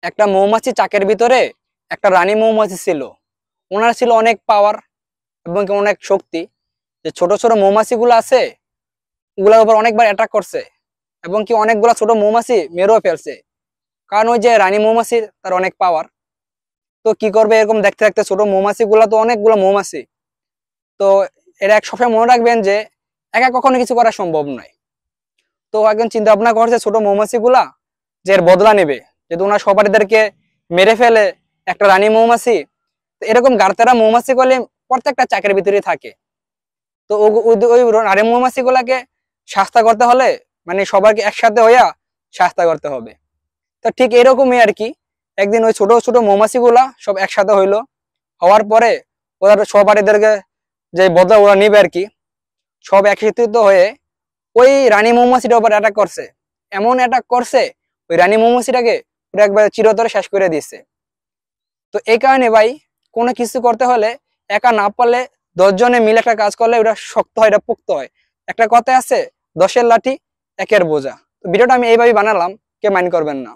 একটা মৌমাছি চাকের ভিতরে একটা রানী মৌমাছি ছিল। ওনার ছিল অনেক পাওয়ার এবং কি অনেক শক্তি। যে ছোট ছোট মৌমাছি গুলো আছে ওগুলোর উপর অনেকবার অ্যাটাক করছে এবং কি অনেকগুলা ছোট মৌমাছি মেরেও ফেলছে। কারণ ওই যে রানী মৌমাছি তার অনেক পাওয়ার। তো কি করবে, এরকম দেখতে দেখতে ছোট মৌমাছি গুলা তো অনেকগুলো মৌমাছি। তো এটা এক সবসময় মনে রাখবেন যে একা কখনো কিছু করা সম্ভব নয়। তো একজন চিন্তা ভাবনা করছে ছোট মৌমাছি গুলা যে এর বদলা নেবে, যদি ওনার সহপাঠীদেরকে মেরে ফেলে একটা রানী মৌমাছি। তো এরকম গারতেরা মৌমাছি গুলি প্রত্যেকটা চাকের ভিতরে থাকে। তো ওই রানী মৌমাছি গুলাকে শাস্তা করতে হলে মানে সবাইকে একসাথে হইয়া শাস্তা করতে হবে। তো ঠিক এরকমই আর কি, একদিন ওই ছোট ছোট মৌমাছি গুলা সব একসাথে হইলো। হওয়ার পরে ওদের সহপাঠীদেরকে যে বদলা ওরা নিবে আর কি, সব একত্রিত হয়ে ওই রানী মৌমাছিটার উপর অ্যাটাক করছে। এমন অ্যাটাক করছে ওই রানী মৌমাছিটাকে পুরো একবার চিরতরে শেষ করে দিচ্ছে। তো এই কারণে ভাই কোনো কিছু করতে হলে একা না পারলে 10 জনে মিলে একটা কাজ করলে ওটা শক্ত হয়, এটা পোক্ত হয়। একটা কথা আছে, 10-এর লাঠি 1-এর বোঝা। তো ভিডিওটা আমি এইভাবেই বানালাম, কে মাইন্ড করবেন না।